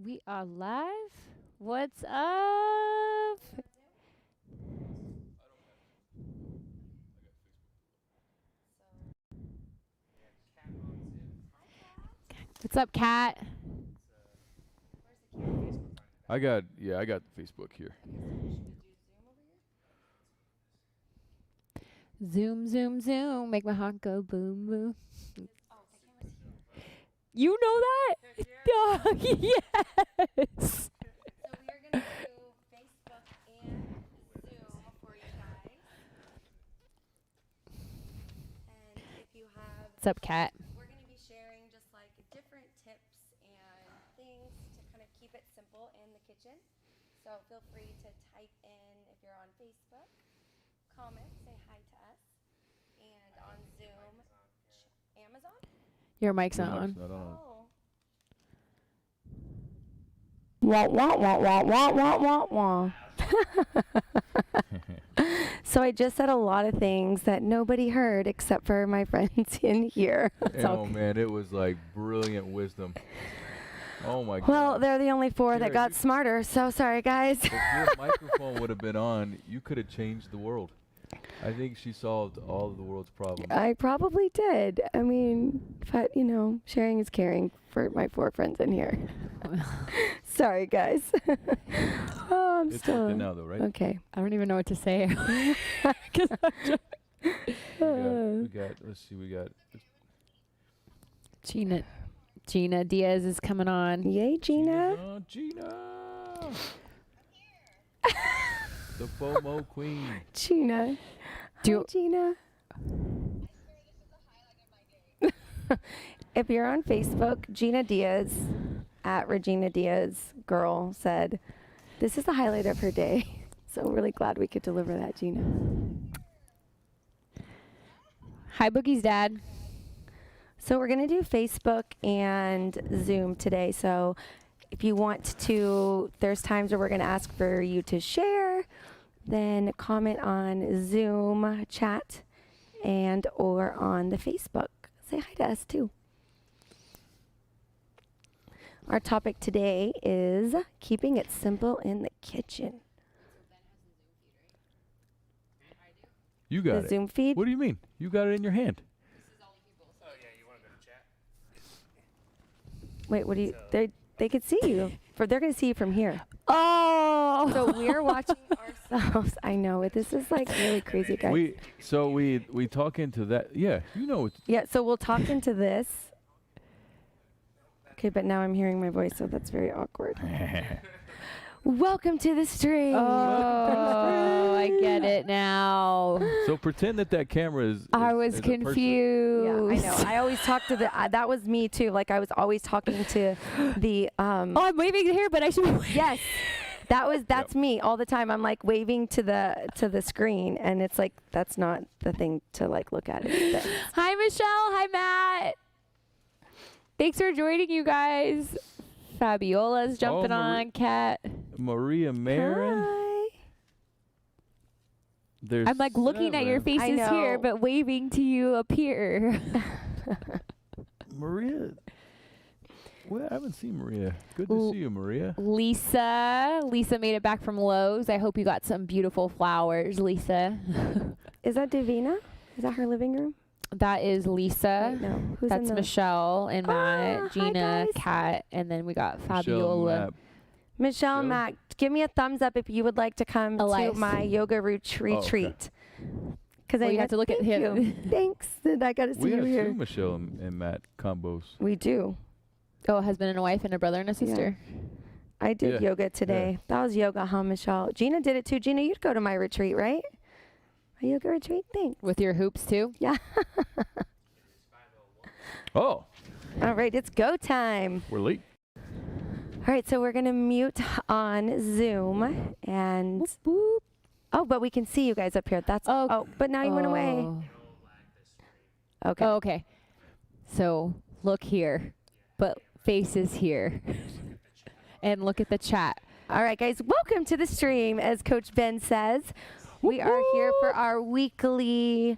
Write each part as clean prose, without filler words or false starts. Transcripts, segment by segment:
We are live. What's up? What's up, Kat? I got the Facebook here. Zoom, zoom, zoom. Make my heart go boom, boom. You know that? Oh, yes. So we are going to do Facebook and Zoom for you guys. And if you have... What's up, Kat? We're going to be sharing just like different tips and things to kind of keep it simple in the kitchen. So feel free to type in if you're on Facebook, comment, say hi to us. And on Zoom, Amazon? Your mic's not on. Oh. Wah, wah, wah, wah, wah, wah, wah, wah. So I just said a lot of things that nobody heard except for my friends in here. Oh man, it was like brilliant wisdom. Oh my god. Well, they're the only four that got smarter, so sorry guys. If your microphone would have been on, you could have changed the world. I think she solved all of the world's problems. I probably did. I mean, but you know, sharing is caring for my four friends in here. Sorry, guys. Oh, I'm it's still working now, though, right? okay. I don't even know what to say. We got. Let's see. We got. Gina Diaz is coming on. Yay, Gina. Gina. The FOMO queen. Gina. Do- Hi, Gina. If you're on Facebook, Gina Diaz at Regina Diaz girl said, this is the highlight of her day. So really glad we could deliver that, Gina. Hi, Boogie's dad. So we're going to do Facebook and Zoom today. So if you want to, there's times where we're going to ask for you to share, then comment on Zoom chat and or on the Facebook. Say hi to us too. Our topic today is keeping it simple in the kitchen. You got The it. Zoom feed. What do you mean? You got it in your hand. Wait, what do you? They could see you. They're going to see you from here. Oh. So we're watching ourselves. I know it. This is like really crazy, guys. We talk into that. Yeah, you know it's Yeah. So we'll talk into this. Okay, but now I'm hearing my voice, so that's very awkward. Welcome to the stream. Oh, I get it now. So pretend that camera is. I was is a person. confused. Yeah, I know. I always talk to the. that was me too. Like I was always talking to the. Oh, I'm waving here, but I should. Yes, that's me all the time. I'm like waving to the screen, and it's like that's not the thing to like look at. It. Hi, Michelle. Hi, Matt. Thanks for joining, you guys. Fabiola's jumping on. Kat. Maria Marin. Hi. There's I'm like looking at your faces here, but waving to you up here. Maria. Well, I haven't seen Maria. Good to see you, Maria. Lisa made it back from Lowe's. I hope you got some beautiful flowers, Lisa. Is that Davina? Is that her living room? That is Lisa. Wait, no. Who's That's in the Michelle and Matt, hi, Gina, guys. Kat, and then we got Michelle, Fabiola. Matt. Michelle and Matt, give me a thumbs up if you would like to come Elias. to my yoga retreat. Because Well, you have to look at him. Thanks that I got to see We you have here. two Michelle and Matt combos. We do. Oh, a husband and a wife and a brother and a sister. I did Yeah. yoga today. That was yoga, huh, Michelle? Gina did it too. Gina, you'd go to my retreat, right? My yoga retreat? Thanks. With your hoops, too? Yeah. Oh, All right, it's go time. we're late. All right, so we're going to mute on Zoom. And, oh, but we can see you guys up here. That's, but now you went away. Okay. Oh, okay. So look here, but faces here. And look at the chat. All right, guys, welcome to the stream. As Coach Ben says, we are here for our weekly.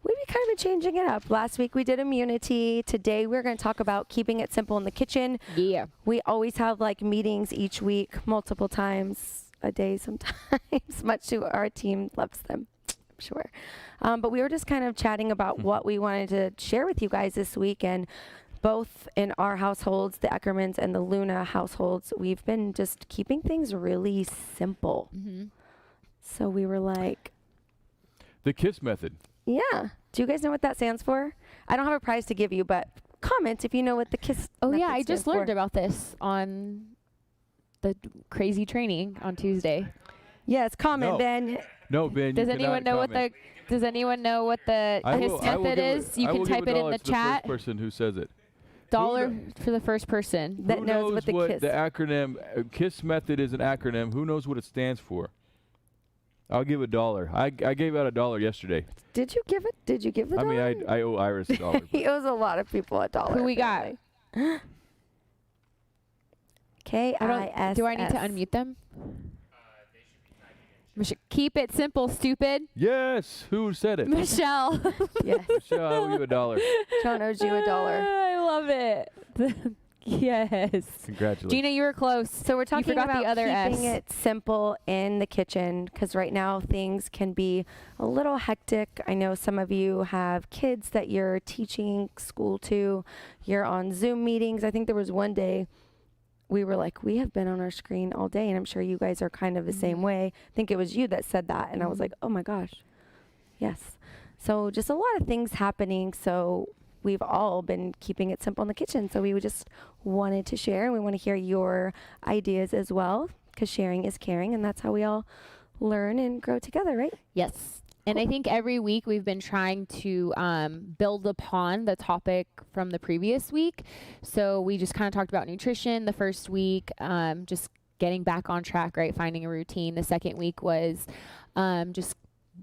We've kind of been changing it up. Last week we did immunity. Today we're going to talk about keeping it simple in the kitchen. Yeah. We always have like meetings each week, multiple times a day sometimes, much to our team loves them, I'm sure. But we were just kind of chatting about what we wanted to share with you guys this week. And both in our households, the Eckermans and the Luna households, we've been just keeping things really simple. Mm-hmm. So we were like, The KISS method. yeah. Do you guys know what that stands for? I don't have a prize to give you, but comment if you know what the KISS Oh, yeah, method I just stands learned for. about this on the crazy training on Tuesday. Yes, comment, No. Ben. No, Ben. Does you anyone cannot know comment. Does anyone know what the I KISS will give method it- is? You I can will give type a it in dollar the to the chat. first person who says it. Dollar for the first person. That Who knows what the KISS. the acronym KISS method is an acronym. Who knows what it stands for? I'll give $1. I gave out $1 yesterday. Did you give it? Did you give the I mean, dollar? I owe Iris $1. He owes a lot of people $1. Who we got? KISS. Do I need to unmute them? Keep it simple, stupid. Yes. Who said it? Michelle. Yes. Michelle, I owe you $1. Sean owes you $1. I love it. Yes. Congratulations. Gina, you were close. So we're talking forgot about the other keeping S. it simple in the kitchen because right now things can be a little hectic. I know some of you have kids that you're teaching school to. You're on Zoom meetings. I think there was one day we were like, we have been on our screen all day, and I'm sure you guys are kind of the same way. I think it was you that said that, and I was like, oh my gosh. Yes. So just a lot of things happening. So we've all been keeping it simple in the kitchen. So we would just wanted to share, and we want to hear your ideas as well, because sharing is caring, and that's how we all learn and grow together, right? Yes. And I think every week we've been trying to build upon the topic from the previous week. So we just kind of talked about nutrition the first week, just getting back on track, right? Finding a routine. The second week was just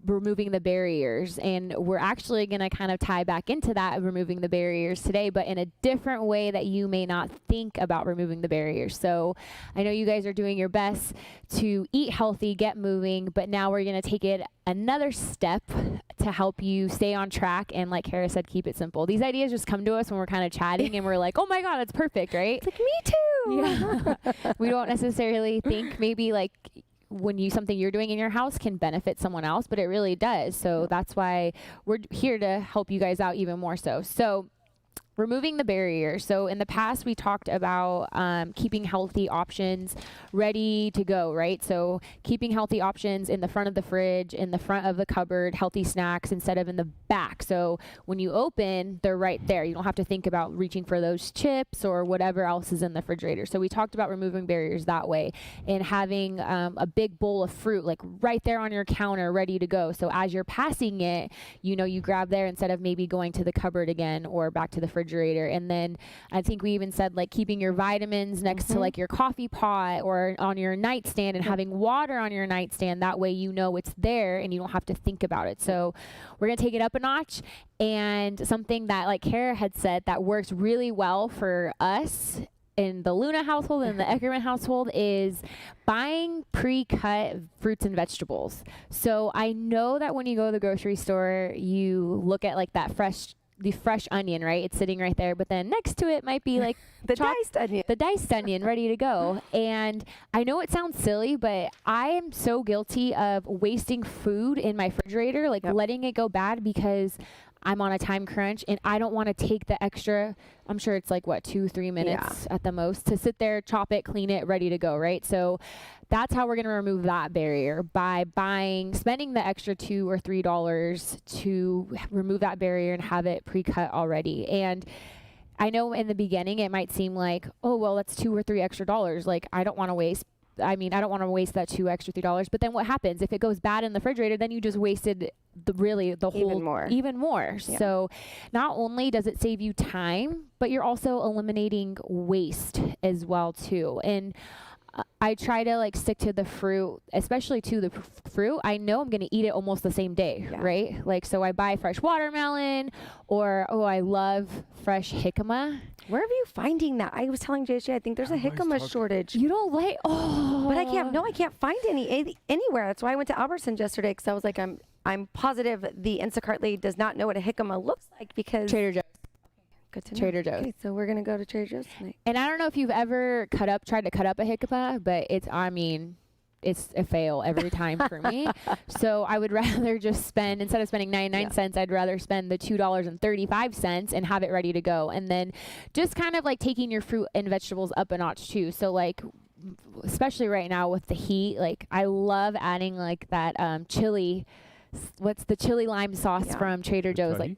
removing the barriers. And we're actually going to kind of tie back into that, removing the barriers today, but in a different way that you may not think about removing the barriers. So I know you guys are doing your best to eat healthy, get moving, but now we're going to take it another step to help you stay on track. And like Kara said, keep it simple. These ideas just come to us when we're kind of chatting and we're like, oh my God, it's perfect, right? It's like, me too. Yeah. We don't necessarily think maybe like when something you're doing in your house can benefit someone else, but it really does. So that's why we're here to help you guys out even more so. So removing the barrier. So in the past, we talked about keeping healthy options ready to go, right? So keeping healthy options in the front of the fridge, in the front of the cupboard, healthy snacks instead of in the back. So when you open, they're right there. You don't have to think about reaching for those chips or whatever else is in the refrigerator. So we talked about removing barriers that way and having a big bowl of fruit like right there on your counter ready to go. So as you're passing it, you grab there instead of maybe going to the cupboard again or back to the refrigerator. And then I think we even said like keeping your vitamins next to like your coffee pot or on your nightstand and having water on your nightstand. That way it's there and you don't have to think about it. So we're going to take it up a notch. And something that like Kara had said that works really well for us in the Luna household and the Eckerman household is buying pre-cut fruits and vegetables. So I know that when you go to the grocery store, you look at like the fresh onion, right? It's sitting right there, but then next to it might be like the diced onion ready to go. And I know it sounds silly, but I am so guilty of wasting food in my refrigerator, like letting it go bad because I'm on a time crunch and I don't want to take the extra, I'm sure it's like 2-3 minutes at the most to sit there, chop it, clean it, ready to go, right? So that's how we're going to remove that barrier by spending the extra $2 or $3 to remove that barrier and have it pre-cut already. And I know in the beginning it might seem like, oh, well, that's $2 or $3 extra dollars. Like I don't want to waste that $2 extra $3. But then what happens if it goes bad in the refrigerator? Then you just wasted the whole even more. Yeah. So not only does it save you time, but you're also eliminating waste as well too. And I try to like stick to the fruit, especially to the fruit. I know I'm going to eat it almost the same day, right? Like, so I buy fresh watermelon or, I love fresh jicama. Where are you finding that? I was telling JJ, I think there's a jicama shortage. You don't like, But I can't find any anywhere. That's why I went to Albertsons yesterday because I was like, I'm positive the Instacart lady does not know what a jicama looks like because Trader Joe's. Good to know. Trader Joe's. Okay, so we're going to go to Trader Joe's tonight. And I don't know if you've ever tried to cut up a jicama, but it's a fail every time for me. So I would rather just spend, instead of spending 99 cents, I'd rather spend the $2.35 and have it ready to go. And then just kind of like taking your fruit and vegetables up a notch too. So like, especially right now with the heat, like I love adding like that chili, what's the chili lime sauce from Trader Joe's? Like,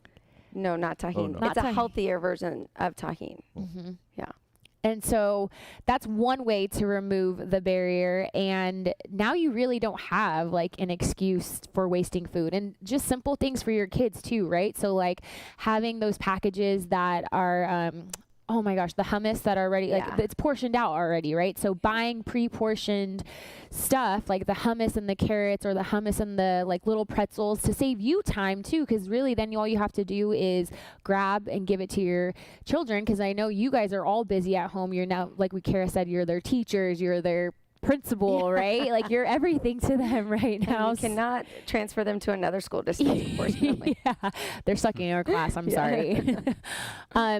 no, not tahini. Oh, no. It's a healthier version of tahini. Mm-hmm. Yeah. And so that's one way to remove the barrier. And now you really don't have like an excuse for wasting food, and just simple things for your kids too, right? So like having those packages that are, oh my gosh, the hummus that are already, like it's portioned out already, right? So buying pre-portioned stuff like the hummus and the carrots or the hummus and the like little pretzels to save you time too, because really then all you have to do is grab and give it to your children, because I know you guys are all busy at home. You're now, like Kara said, you're their teachers, you're their principal, right? Like you're everything to them right now. And you cannot transfer them to another school district, unfortunately. They're sucking in our class. I'm sorry.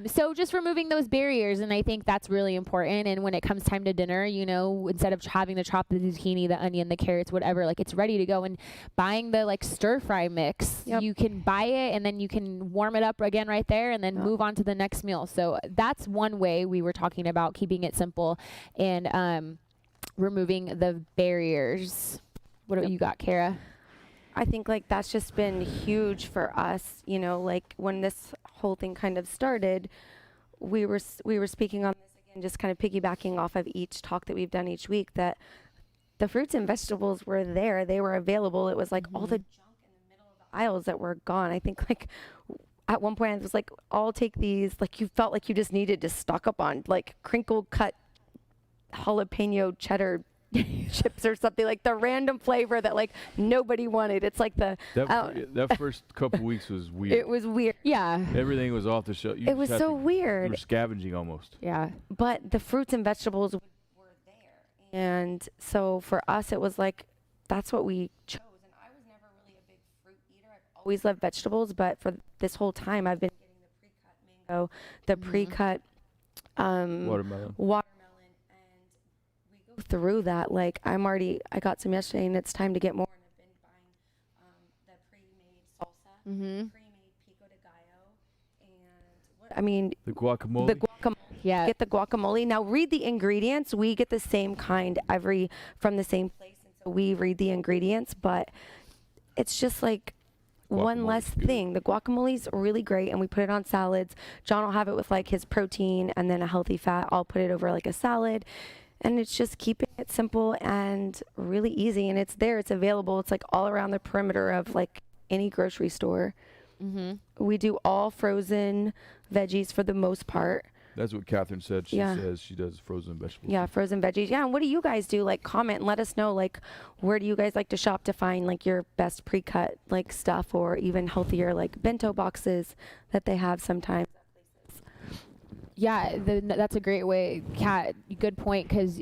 So just removing those barriers, and I think that's really important. And when it comes time to dinner, instead of having to chop the zucchini, the onion, the carrots, whatever, like it's ready to go. And buying the like stir fry mix, you can buy it and then you can warm it up again right there and then move on to the next meal. So that's one way we were talking about keeping it simple and removing the barriers. What do you got, Kara? I think like that's just been huge for us, you know, like when this whole thing kind of started, we were speaking on this again, just kind of piggybacking off of each talk that we've done each week, that the fruits and vegetables were there, they were available. It was like all the junk in the middle of the aisles that were gone. I think like at one point it was like, I'll take these, like you felt like you just needed to stock up on like crinkle cut jalapeno cheddar chips or something, like the random flavor that like nobody wanted. It's like the that first couple weeks was weird. it was weird. Yeah. Everything was off the shelf. It was so You weird. were scavenging almost. Yeah. But the fruits and vegetables were there. And so for us, it was like, that's what we chose. And I was never really a big fruit eater. I've always loved vegetables, but for this whole time, I've been getting the pre-cut mango, the pre-cut Watermelon. Through that, like I got some yesterday and it's time to get more, and I've been buying the pre-made salsa, pre-made pico de gallo, and The guacamole. Yeah. Get the guacamole. Now read the ingredients. We get the same kind from the same place, and so we read the ingredients, but it's just like one Guacamole's less good. thing. The guacamole's really great, and we put it on salads. John will have it with like his protein and then a healthy fat. I'll put it over like a salad. And it's just keeping it simple and really easy. And it's there. It's available. It's like all around the perimeter of like any grocery store. We do all frozen veggies for the most part. That's what Catherine said. She Yeah. says she does frozen vegetables. Yeah, frozen veggies. Yeah, and what do you guys do? Like comment and let us know, like where do you guys like to shop to find like your best pre-cut like stuff, or even healthier like bento boxes that they have sometimes. Yeah, that's a great way, Kat. Good point, because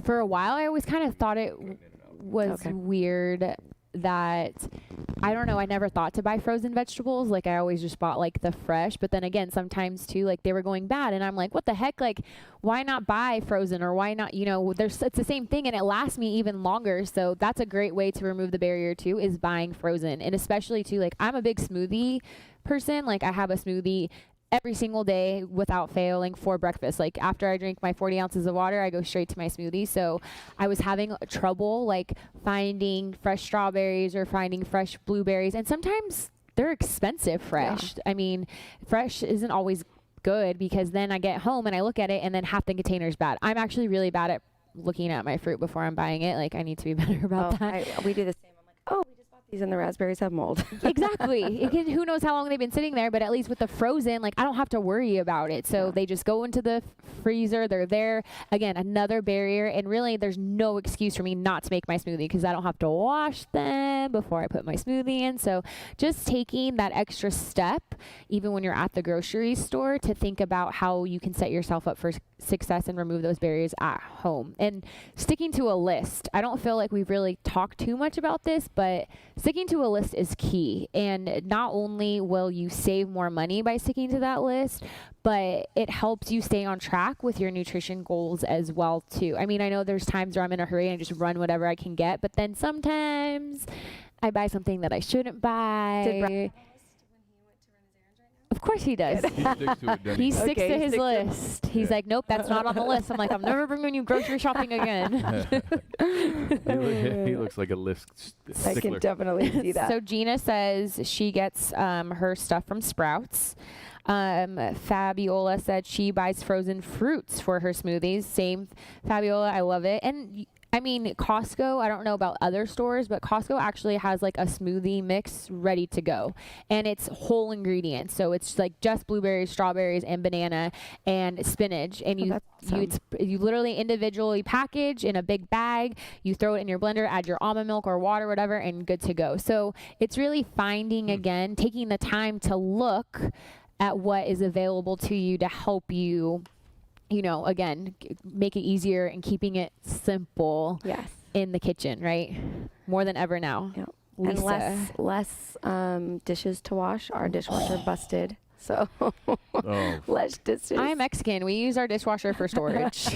for a while I always kind of thought it was weird that, I don't know, I never thought to buy frozen vegetables. Like I always just bought like the fresh, but then again, sometimes too, like they were going bad and I'm like, what the heck? Like why not buy frozen, or why not, you know, it's the same thing and it lasts me even longer. So that's a great way to remove the barrier too, is buying frozen. And especially too, like I'm a big smoothie person. Like I have a smoothie every single day without failing for breakfast. Like after I drink my 40 ounces of water, I go straight to my smoothie. So I was having trouble like finding fresh strawberries or finding fresh blueberries. And sometimes they're expensive fresh. Yeah. I mean, fresh isn't always good, because then I get home and I look at it and then half the container's bad. I'm actually really bad at looking at my fruit before I'm buying it. Like I need to be better about that. We do the same. I'm like, oh, we just bought these and the raspberries have mold. Exactly. Who knows how long they've been sitting there, but at least with the frozen, like I don't have to worry about it. So they just go into the freezer. They're there. Again, another barrier. And really there's no excuse for me not to make my smoothie, because I don't have to wash them before I put my smoothie in. So just taking that extra step, even when you're at the grocery store, to think about how you can set yourself up for success and remove those barriers at home. And sticking to a list. I don't feel like we've really talked too much about this, but sticking to a list is key. And not only will you save more money by sticking to that list, but it helps you stay on track with your nutrition goals as well too. I mean, I know there's times where I'm in a hurry and I just run whatever I can get, but then sometimes I buy something that I shouldn't buy. Of course he does. He sticks to it, doesn't He he? sticks to his list. He's Yeah. like, nope, that's not on the list. I'm like, I'm never bringing you grocery shopping again. He looks like a list I stickler. can definitely see that. So Gina says she gets her stuff from Sprouts. Fabiola said she buys frozen fruits for her smoothies. Same, Fabiola, I love it. And I mean, Costco, I don't know about other stores, but Costco actually has like a smoothie mix ready to go. And it's whole ingredients. So it's like just blueberries, strawberries, and banana and spinach. And you literally individually package in a big bag. You throw it in your blender, add your almond milk or water, whatever, and good to go. So it's really finding, again, taking the time to look at what is available to you to help you, you know, again, make it easier and keeping it simple in the kitchen, right? More than ever now. Yep. Lisa. And less dishes to wash. Our dishwasher busted. So less dishes. I'm Mexican. We use our dishwasher for storage.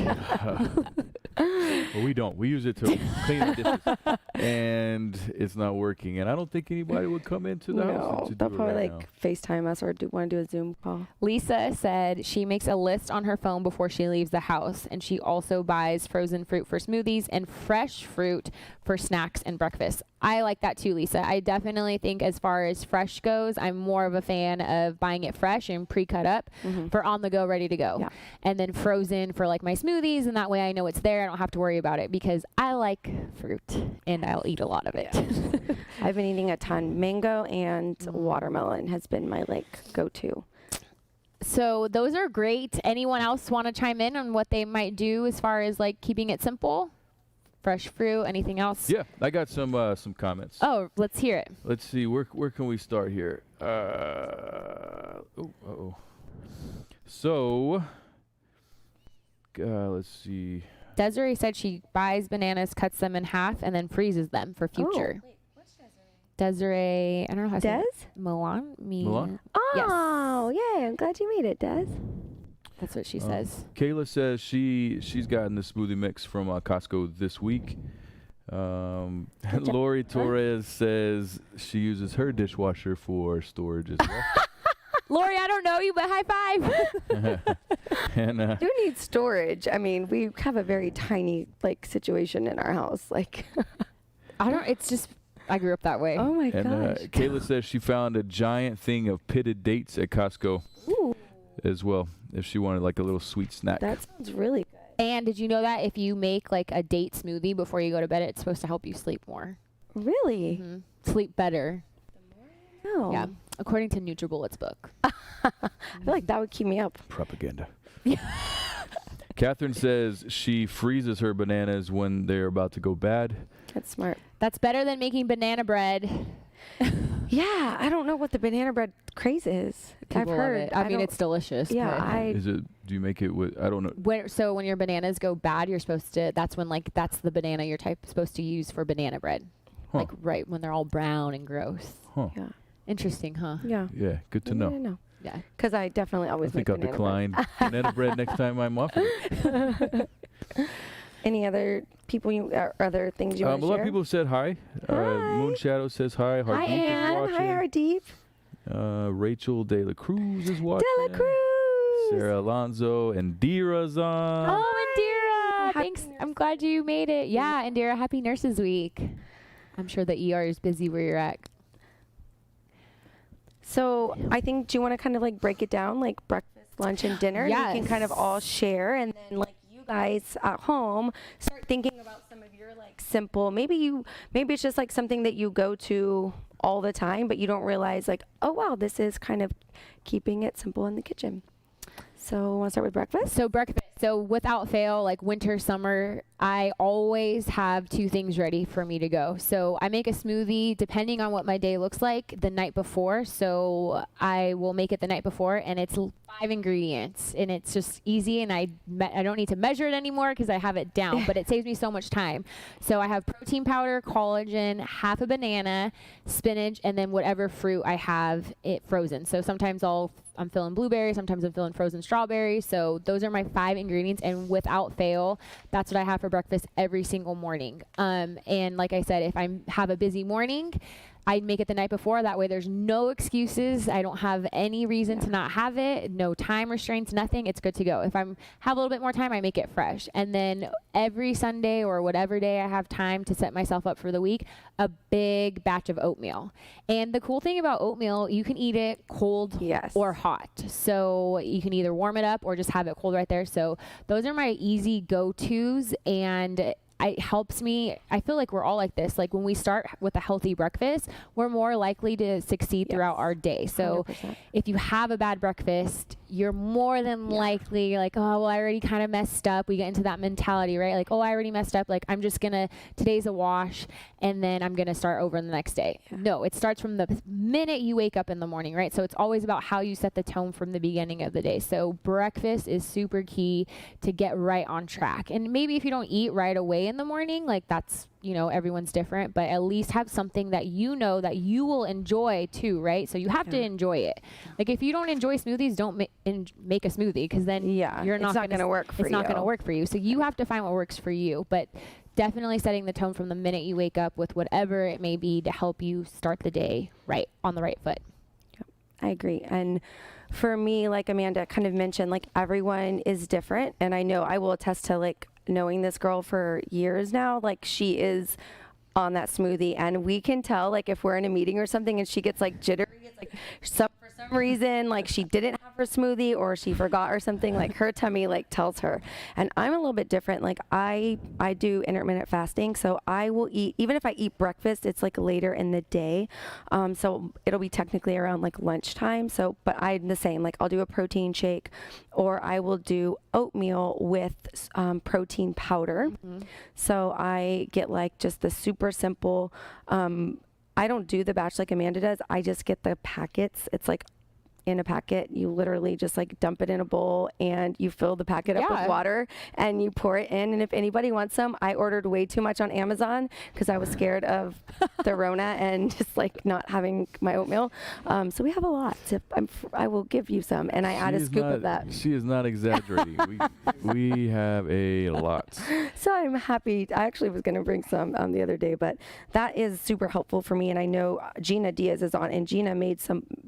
Well, we don't. We use it to clean the dishes, and it's not working. And I don't think anybody would come into the house to they'll do it probably right like now. FaceTime us or want to do a Zoom call. Lisa said she makes a list on her phone before she leaves the house, and she also buys frozen fruit for smoothies and fresh fruit for snacks and breakfast. I like that too, Lisa. I definitely think as far as fresh goes, I'm more of a fan of buying it fresh and pre-cut up for on the go, ready to go. Yeah. And then frozen for like my smoothies, and that way I know it's there. I don't have to worry about it because I like fruit and I'll eat a lot of it. I've been eating a ton. Mango and watermelon has been my like go-to. So those are great. Anyone else want to chime in on what they might do as far as like keeping it simple? Fresh fruit, anything else? Yeah, I got some comments. Oh, let's hear it. Let's see, where can we start here? So, let's see. Desiree said she buys bananas, cuts them in half, and then freezes them for future. Wait, which Desiree? Desiree, I don't know how to say Des? it. Milan? Milan? Oh, yay. I'm glad you made it, Des. That's what she says. Kayla says she's gotten the smoothie mix from Costco this week. Lori Torres says she uses her dishwasher for storage as well. Lori, I don't know you, but high five. And Do need storage. I mean, we have a very tiny like situation in our house. Like, It's just, I grew up that way. oh my gosh. Kayla says she found a giant thing of pitted dates at Costco Ooh, as well, if she wanted like a little sweet snack. that sounds really good. And did you know that if you make like a date smoothie before you go to bed, it's supposed to help you sleep more? Really? Sleep better. No. Yeah. According to NutriBullet's book. I feel like that would keep me up. Propaganda. Catherine says she freezes her bananas when they're about to go bad. That's smart. That's better than making banana bread. Yeah, I don't know what the banana bread craze is. People I've love heard. it. I mean, don't- it's delicious. Yeah, but Do you make it with, I don't know. so when your bananas go bad, you're supposed to, that's the banana you're supposed to use for banana bread. Huh. Like right when they're all brown and gross. Huh. Yeah. Interesting, huh? Yeah. Yeah, good to know. No. Yeah. Because I definitely I always think make I'll banana decline banana bread next time I'm offered it. bread. Any other people or other things you A want to lot share? of people have said hi. Hi. Moon Shadow says hi. Hi, Hardeep is Ann. watching. Hi, Hardeep. Rachel De La Cruz is watching. De La Cruz. Sarah Alonso. Indira's on. Oh, Indira. Happy Thanks. I'm glad you made it. Yeah, Indira, happy Nurses Week. I'm sure the ER is busy where you're at. So I think, do you want to kind of like break it down, like breakfast, lunch, and dinner? And we can kind of Yes. all share, and then like you guys at home start thinking about some of your like simple. Maybe it's just like something that you go to all the time, but you don't realize like, oh wow, this is kind of keeping it simple in the kitchen. So want to start with breakfast? So breakfast. So without fail, like winter, summer, I always have two things ready for me to go. So I make a smoothie depending on what my day looks like the night before. So I will make it the night before, and it's 5 ingredients, and it's just easy, and I don't need to measure it anymore because I have it down, but it saves me so much time. So I have protein powder, collagen, half a banana, spinach, and then whatever fruit I have it frozen. So sometimes I'm filling blueberries, sometimes I'm filling frozen strawberries. So those are my 5 ingredients, and without fail, that's what I have for breakfast every single morning. And like I said, if I have a busy morning, I make it the night before. That way there's no excuses. I don't have any reason to not have it. No time restraints, nothing. It's good to go. If I have a little bit more time, I make it fresh. And then every Sunday or whatever day I have time to set myself up for the week, a big batch of oatmeal. And the cool thing about oatmeal, you can eat it cold or hot. So you can either warm it up or just have it cold right there. So those are my easy go-tos, and it helps me. I feel like we're all like this. Like when we start with a healthy breakfast, we're more likely to succeed throughout our day. So 100%. if you have a bad breakfast, you're more than likely like, oh, well, I already kind of messed up. We get into that mentality, right? Like, oh, I already messed up. Like, I'm just today's a wash, and then I'm going to start over the next day. No, it starts from the minute you wake up in the morning, right? So it's always about how you set the tone from the beginning of the day. So breakfast is super key to get right on track. And maybe if you don't eat right away in the morning, like that's, everyone's different, but at least have something that that you will enjoy too, right? So you have to enjoy it. Like if you don't enjoy smoothies, don't make a smoothie, because then you're not going to work for you. It's not going to work for you. So you have to find what works for you, but definitely setting the tone from the minute you wake up with whatever it may be to help you start the day right on the right foot. I agree. And for me, like Amanda kind of mentioned, like everyone is different, and I know I will attest to like knowing this girl for years now. Like she is on that smoothie, and we can tell like if we're in a meeting or something and she gets like jittery, it's like for some reason like she didn't have her smoothie or she forgot or something, like her tummy like tells her. And I'm a little bit different. Like I do intermittent fasting, so I will eat, even if I eat breakfast, it's like later in the day, so it'll be technically around like lunchtime. So but I'm the same, like I'll do a protein shake or I will do oatmeal with protein powder. So I get like just the super simple, I don't do the batch like Amanda does. I just get the packets. It's like in a packet. You literally just like dump it in a bowl and you fill the packet up with water and you pour it in. And if anybody wants some, I ordered way too much on Amazon because I was scared of the Rona and just like not having my oatmeal. So we have a lot. So I will give you some, and I add a scoop of that. She is not exaggerating. we have a lot. So I'm happy. I actually was going to bring some the other day, but that is super helpful for me. And I know Gina Diaz is on, and Gina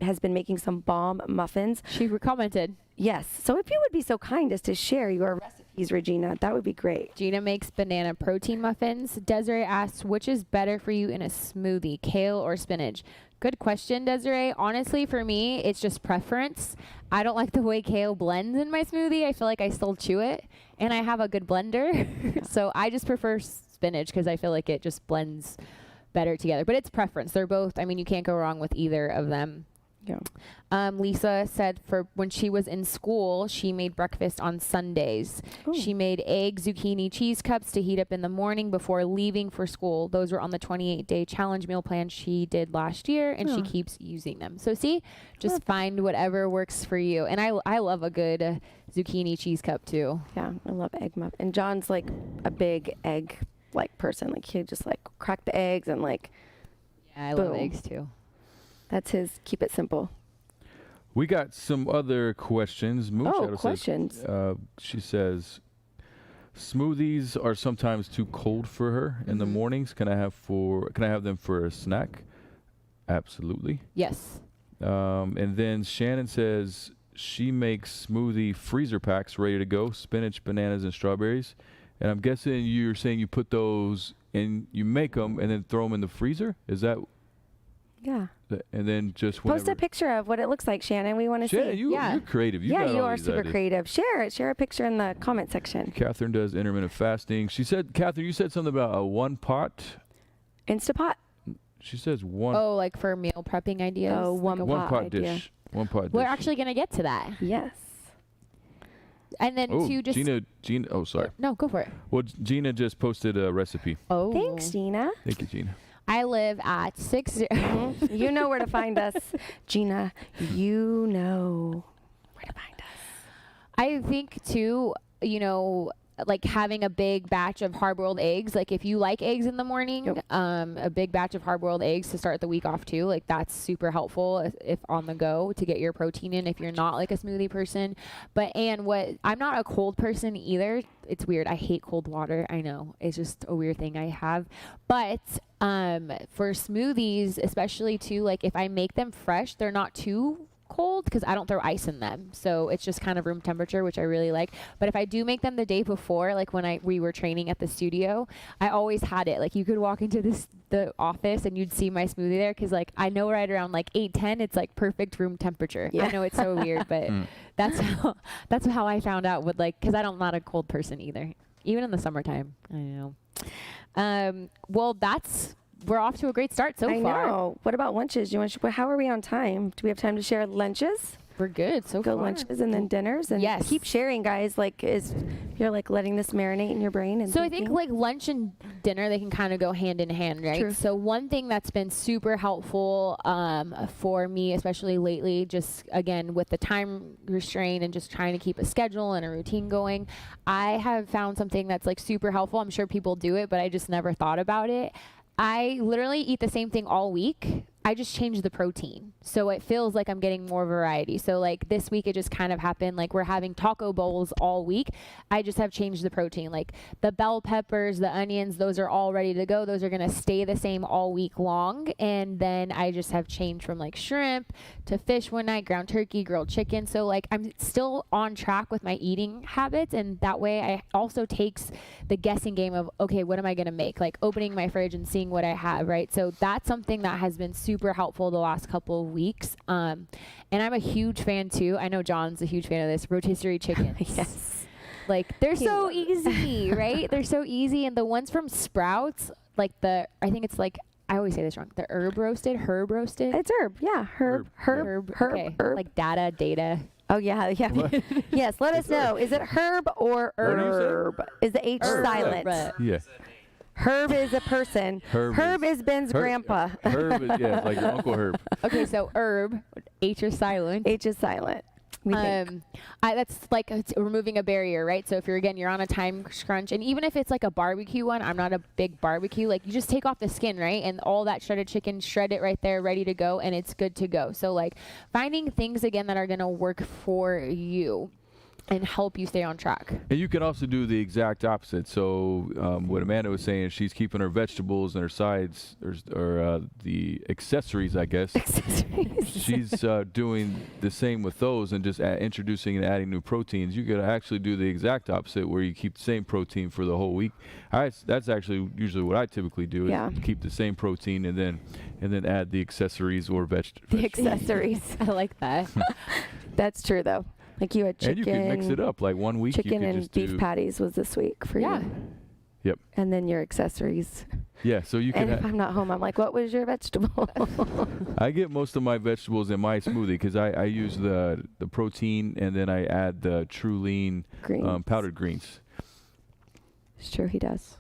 has been making some bomb muffins. She commented. Yes. So if you would be so kind as to share your recipes, Regina, that would be great. Gina makes banana protein muffins. Desiree asks, which is better for you in a smoothie, kale or spinach? Good question, Desiree. Honestly, for me, it's just preference. I don't like the way kale blends in my smoothie. I feel like I still chew it, and I have a good blender. So I just prefer spinach because I feel like it just blends better together. But it's preference. They're both, I mean, you can't go wrong with either of them. Yeah. Lisa said for when she was in school, she made breakfast on Sundays. Ooh. She made egg zucchini cheese cups to heat up in the morning before leaving for school. Those were on the 28-day challenge meal plan she did last year, and she keeps using them. So see, just find whatever works for you. And I love a good zucchini cheese cup too. Yeah, I love egg muffin. And John's like a big egg like person. Like he just like crack the eggs and like. Yeah, I love eggs too. That's his keep it simple. We got some other questions. Questions. Says, she says, smoothies are sometimes too cold for her in the mornings. Can I have them for a snack? Absolutely. Yes. And then Shannon says she makes smoothie freezer packs ready to go, spinach, bananas, and strawberries. And I'm guessing you're saying you put those in, you make them and then throw them in the freezer? Is that? Yeah. And then just post a picture of what it looks like, Shannon. We want to see. You're creative. You are super creative. Share it. Share a picture in the comment section. Catherine does intermittent fasting. She said, Catherine, you said something about a one pot. Instapot. She says one. Oh, like for meal prepping ideas. Oh, one pot dish. One pot dish. We're actually gonna get to that. Yes. And then Gina. Oh, sorry. No, go for it. Well, Gina just posted a recipe. Oh. Thanks, Gina. Thank you, Gina. I live at 60. You know where to find us, Gina. You know where to find us. I think too, like having a big batch of hard-boiled eggs. Like if you like eggs in the morning, a big batch of hard-boiled eggs to start the week off too. Like that's super helpful if on the go to get your protein in if you're not like a smoothie person. I'm not a cold person either. It's weird. I hate cold water. I know. It's just a weird thing I have. But for smoothies, especially too, like if I make them fresh, they're not too cold because I don't throw ice in them, so it's just kind of room temperature, which I really like. But if I do make them the day before, like when we were training at the studio, I always had it like you could walk into the office and you'd see my smoothie there because like I know right around like 8-10 it's like perfect room temperature. I know it's so weird, but that's how I found out with like because I'm not a cold person either, even in the summertime. I know. Well, we're off to a great start so far. I know. What about lunches? How are we on time? Do we have time to share lunches? We're good so far. Go lunches and then dinners, and keep sharing, guys. Like, you're like letting this marinate in your brain. And so I think like lunch and dinner, they can kind of go hand in hand, right? True. So one thing that's been super helpful for me, especially lately, just again with the time restraint and just trying to keep a schedule and a routine going, I have found something that's like super helpful. I'm sure people do it, but I just never thought about it. I literally eat the same thing all week. I just changed the protein. So it feels like I'm getting more variety. So like this week, it just kind of happened. Like we're having taco bowls all week. I just have changed the protein. Like the bell peppers, the onions, those are all ready to go. Those are going to stay the same all week long. And then I just have changed from like shrimp to fish one night, ground turkey, grilled chicken. So like I'm still on track with my eating habits. And that way I also takes the guessing game of, okay, what am I going to make? Like opening my fridge and seeing what I have, right? So that's something that has been super helpful the last couple of weeks. And I'm a huge fan too. I know John's a huge fan of this, rotisserie chickens. Yes. Like they're so easy, right? They're so easy. And the ones from Sprouts, like I think it's like, I always say this wrong. The herb roasted. It's herb. Yeah. Herb. Okay. Like data. Oh, yeah. Yes. Let us know. Is it herb or What do you say? herb? Is the H silent? Yeah. Herb is a person. Herb is Ben's grandpa. Herb is, yeah, like your Uncle Herb. Okay, so herb, H is silent. H is silent. That's like removing a barrier, right? So if you're on a time crunch, and even if it's like a barbecue one, I'm not a big barbecue, like you just take off the skin, right? And all that shredded chicken, shred it right there, ready to go, and it's good to go. So like finding things again that are going to work for you and help you stay on track. And you can also do the exact opposite. So what Amanda was saying, she's keeping her vegetables and her sides, or the accessories, I guess. She's doing the same with those and just introducing and adding new proteins. You could actually do the exact opposite, where you keep the same protein for the whole week. That's actually usually what I typically do, is keep the same protein and then add the accessories or vegetables. The accessories. I like that. That's true, though. Like you had chicken. And you can mix it up. Like one week chicken you could and just beef do patties was this week for you. Yep. And then your accessories. Yeah, so you can. And if I'm not home, I'm like, what was your vegetable? I get most of my vegetables in my smoothie because I use the protein, and then I add the True Lean powdered greens. It's true, he does.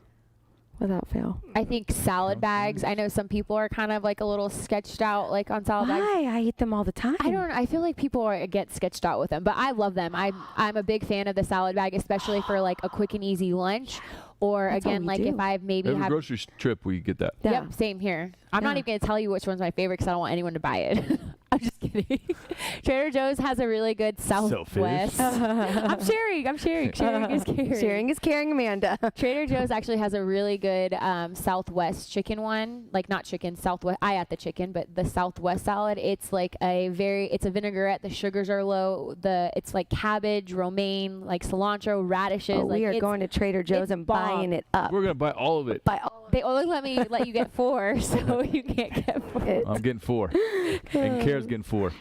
Without fail. I think salad bags. I know some people are kind of like a little sketched out, like on salad bags. Why? I eat them all the time. I feel like people get sketched out with them, but I love them. I'm a big fan of the salad bag, especially for like a quick and easy lunch. Or That's all again, we like do. if I've maybe Every have. grocery trip, we get that. Yeah. Yep, same here. I'm not even going to tell you which one's my favorite because I don't want anyone to buy it. I'm just kidding. Trader Joe's has a really good Southwest. I'm sharing. Sharing is caring. Sharing is caring, Amanda. Trader Joe's actually has a really good Southwest chicken one. Like not chicken, Southwest. I ate the chicken, but the Southwest salad. It's like it's a vinaigrette. The sugars are low. It's like cabbage, romaine, like cilantro, radishes. Oh, we are going to Trader Joe's and buying it up. We're gonna buy all of it. They only let you get 4, so you can't get 4. I'm getting 4, and Kara's getting 4.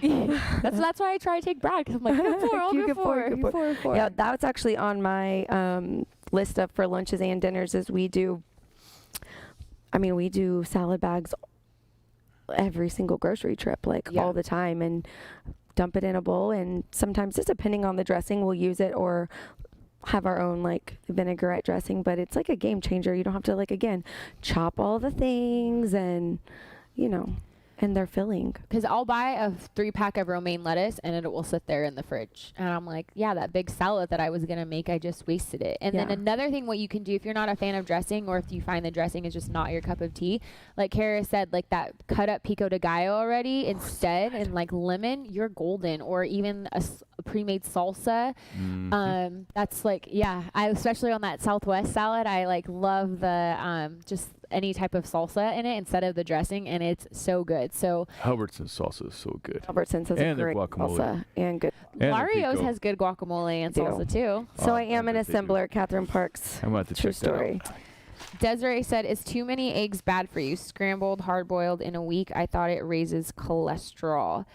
That's why I try to take Brad, because I'm like, get 4, I'll get 4. Yeah, that's actually on my list of for lunches and dinners. Is we do salad bags every single grocery trip, like all the time, and dump it in a bowl. And sometimes, just depending on the dressing, we'll use it or have our own like vinaigrette dressing. But it's like a game changer. You don't have to chop all the things, and and they're filling. Because I'll buy a 3-pack of romaine lettuce and it will sit there in the fridge. And I'm like, yeah, that big salad that I was going to make, I just wasted it. And then another thing, what you can do if you're not a fan of dressing, or if you find the dressing is just not your cup of tea, like Kara said, like that cut up pico de gallo already instead, and like lemon, you're golden. Or even a pre-made salsa. That's like, I especially on that Southwest salad, I like love the just any type of salsa in it instead of the dressing, and it's so good. So Albertson's salsa is so good. Albertson's has And a their great guacamole. salsa and good. And Mario's pico. has good guacamole and They do. salsa too. So I am I an bet they do. assembler at Catherine Park's. I'm about to True check that out. story. Desiree said, is too many eggs bad for you? Scrambled, hard-boiled in a week. I thought it raises cholesterol.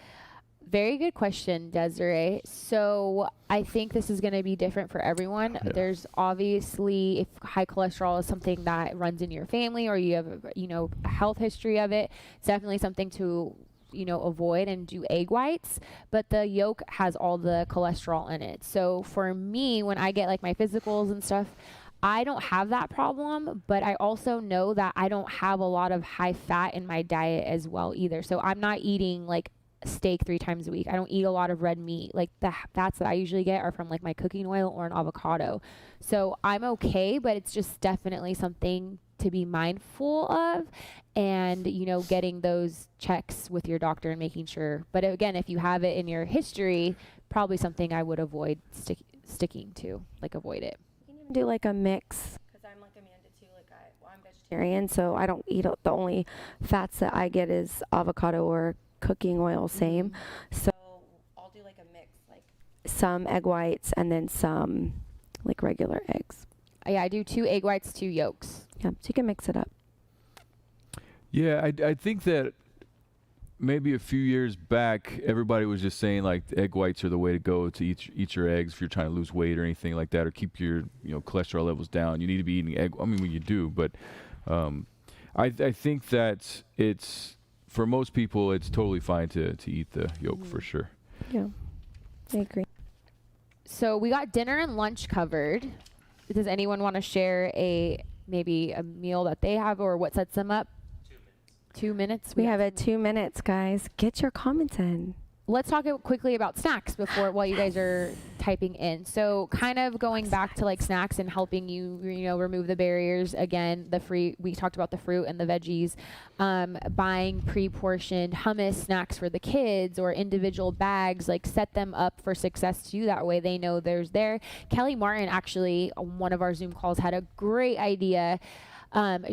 Very good question, Desiree. So I think this is going to be different for everyone. Yeah. There's obviously, if high cholesterol is something that runs in your family, or you have, a health history of it, it's definitely something to, avoid and do egg whites. But the yolk has all the cholesterol in it. So for me, when I get like my physicals and stuff, I don't have that problem, but I also know that I don't have a lot of high fat in my diet as well either. So I'm not eating like steak 3 times a week. I don't eat a lot of red meat. Like the fats that I usually get are from like my cooking oil or an avocado. So I'm okay, but it's just definitely something to be mindful of, and, you know, getting those checks with your doctor and making sure. But again, if you have it in your history, probably something I would avoid sticking to, like avoid it. You can even do like a mix, because I'm like Amanda too. Like I'm vegetarian, so I don't eat the only fats that I get is avocado or cooking oil. Same. So I'll do like a mix, like some egg whites and then some like regular eggs. Yeah, I do 2 egg whites, 2 yolks. Yeah, so you can mix it up. Yeah, I think that maybe a few years back, everybody was just saying like egg whites are the way to go to eat your eggs if you're trying to lose weight or anything like that, or keep your cholesterol levels down. You need to be eating egg. I mean, well, you do, but I think that it's, for most people, it's totally fine to eat the yolk for sure. Yeah, I agree. So we got dinner and lunch covered. Does anyone want to share maybe a meal that they have, or what sets them up? 2 minutes. We have 2 minutes, guys. Get your comments in. Let's talk quickly about snacks while you guys are typing in. So kind of going back to like snacks and helping you remove the barriers. Again, we talked about the fruit and the veggies, buying pre-portioned hummus snacks for the kids or individual bags, like set them up for success too. That way they know there's there. Kelly Martin actually on one of our Zoom calls had a great idea.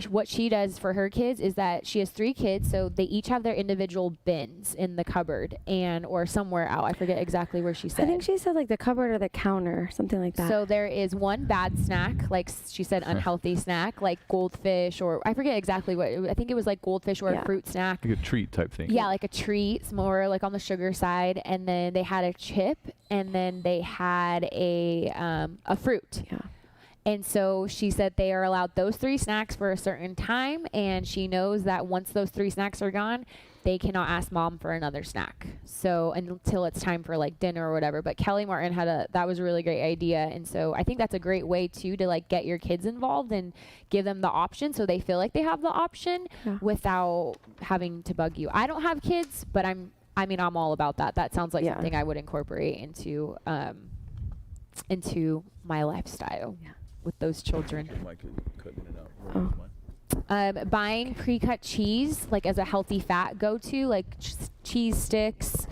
What she does for her kids is that she has 3 kids, so they each have their individual bins in the cupboard or somewhere out. I forget exactly where she said. I think she said like the cupboard or the counter, something like that. So there is one bad snack, like she said, unhealthy snack, like goldfish, or I forget exactly what. I think it was like goldfish or a fruit snack. Like a treat type thing. Yeah, like a treat. It's more like on the sugar side. And then they had a chip, and then they had a fruit. Yeah. And so she said they are allowed those 3 snacks for a certain time, and she knows that once those 3 snacks are gone, they cannot ask mom for another snack. So until it's time for like dinner or whatever. But Kelly Martin that was a really great idea. And so I think that's a great way too to like get your kids involved and give them the option so they feel like they have the option without having to bug you. I don't have kids, but I'm all about that. That sounds like something I would incorporate into my lifestyle. Yeah. With those children. Buying pre-cut cheese, like as a healthy fat go-to, like cheese sticks,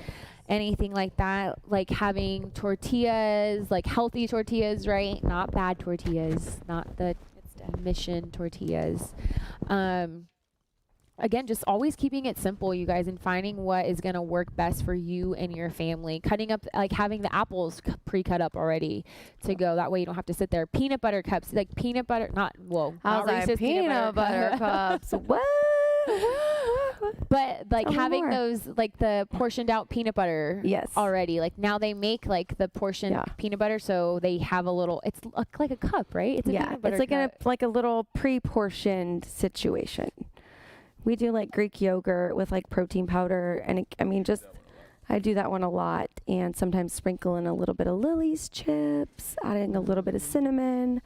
anything like that. Like having tortillas, like healthy tortillas, right? Not bad tortillas, not the mission tortillas. Again, just always keeping it simple, you guys, and finding what is going to work best for you and your family. Cutting up, like having the apples pre-cut up already to go. That way you don't have to sit there. Peanut butter cups, like peanut butter, not Reese's peanut butter cups. What? But like having those, like the portioned out peanut butter already. Like now they make like the portioned peanut butter, so they have a little, it's like a cup, right? It's a peanut butter cup. Like a little pre-portioned situation. We do like Greek yogurt with like protein powder, and I do that one a lot, and sometimes sprinkle in a little bit of Lily's chips, adding a little bit of cinnamon.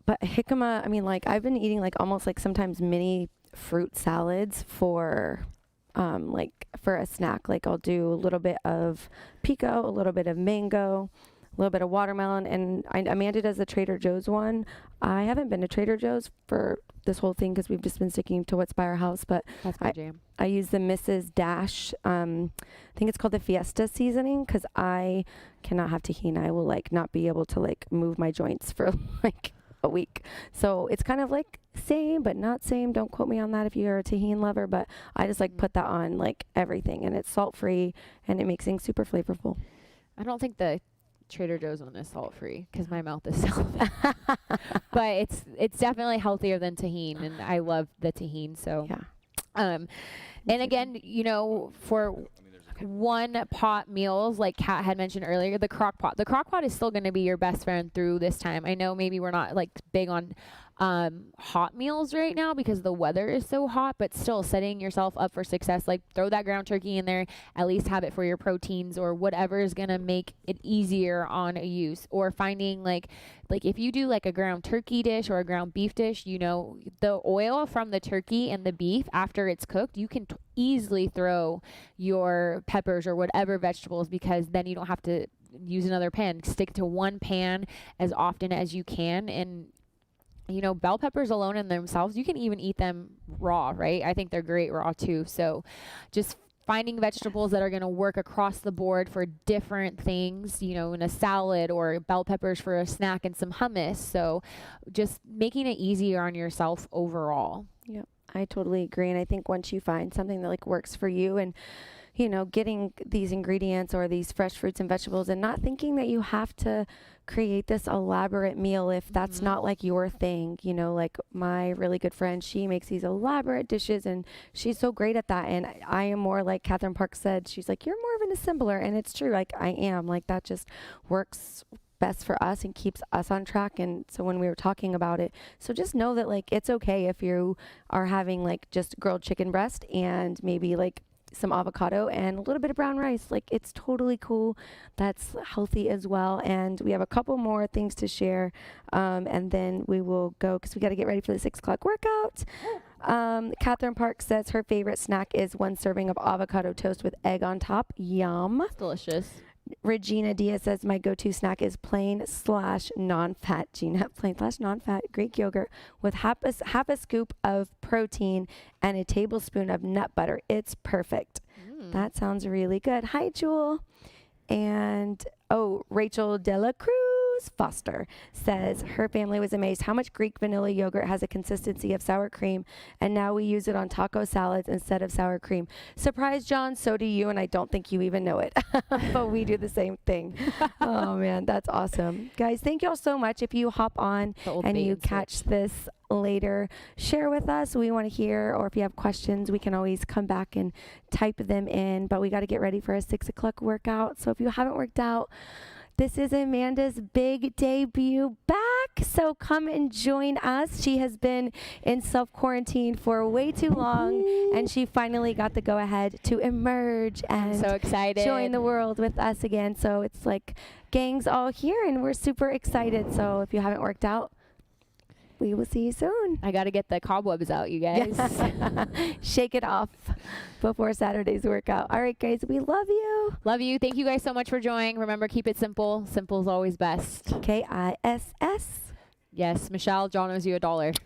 But jicama, I've been eating like almost like sometimes mini fruit salads for a snack. Like I'll do a little bit of pico, a little bit of mango, a little bit of watermelon, and Amanda does the Trader Joe's one. I haven't been to Trader Joe's for this whole thing because we've just been sticking to what's by our house, but that's my jam. I use the Mrs. Dash, I think it's called the Fiesta seasoning, because I cannot have tahini. I will like not be able to like move my joints for like a week. So it's kind of like same but not same. Don't quote me on that if you're a tahini lover, but I just like put that on like everything, and it's salt free and it makes things super flavorful. I don't think the Trader Joe's one is salt free because my mouth is salivary. But it's definitely healthier than tahini, and I love the tahini. So and again, for one pot meals, like Kat had mentioned earlier, the crock pot. The crock pot is still going to be your best friend through this time. I know maybe we're not like big on hot meals right now because the weather is so hot, but still setting yourself up for success. Like throw that ground turkey in there, at least have it for your proteins or whatever is going to make it easier on a use. Or finding like if you do like a ground turkey dish or a ground beef dish, the oil from the turkey and the beef after it's cooked, you can easily throw your peppers or whatever vegetables, because then you don't have to use another pan. Stick to one pan as often as you can, and you know, bell peppers alone in themselves, you can even eat them raw, right? I think they're great raw too. So just finding vegetables that are going to work across the board for different things, you know, in a salad, or bell peppers for a snack and some hummus. So just making it easier on yourself overall. Yep, I totally agree. And I think once you find something that like works for you, and you know, getting these ingredients or these fresh fruits and vegetables, and not thinking that you have to create this elaborate meal if that's not like your thing. You know, like my really good friend, she makes these elaborate dishes and she's so great at that. And I am more like Catherine Park said, she's like, you're more of an assembler. And it's true. Like I am, like that just works best for us and keeps us on track. And so when we were talking about it, so just know that like it's okay if you are having like just grilled chicken breast and maybe like some avocado and a little bit of brown rice. Like it's totally cool. That's healthy as well. And we have a couple more things to share, and then we will go because we got to get ready for the 6 o'clock workout. Catherine Park says her favorite snack is 1 serving of avocado toast with egg on top. Yum. Delicious. Regina Diaz says my go-to snack is plain/non-fat, Gina, plain/non-fat Greek yogurt with half a scoop of protein and a tablespoon of nut butter. It's perfect. That sounds really good. Hi, Jewel. And Rachel Dela Cruz Foster says her family was amazed how much Greek vanilla yogurt has a consistency of sour cream, and now we use it on taco salads instead of sour cream. Surprise, John, so do you, and I don't think you even know it, but we do the same thing. Oh man, that's awesome. Guys, thank y'all so much. If you hop on and you catch this later, share with us. We want to hear, or if you have questions, we can always come back and type them in, but we got to get ready for a 6 o'clock workout. So if you haven't worked out, this is Amanda's big debut back, so come and join us. She has been in self-quarantine for way too long, and she finally got the go-ahead to emerge and so excited, join the world with us again. So it's like gang's all here, and we're super excited. So if you haven't worked out, we will see you soon. I got to get the cobwebs out, you guys. Shake it off before Saturday's workout. All right, guys, we love you. Love you. Thank you guys so much for joining. Remember, keep it simple. Simple is always best. KISS. Yes, Michelle, John owes you $1.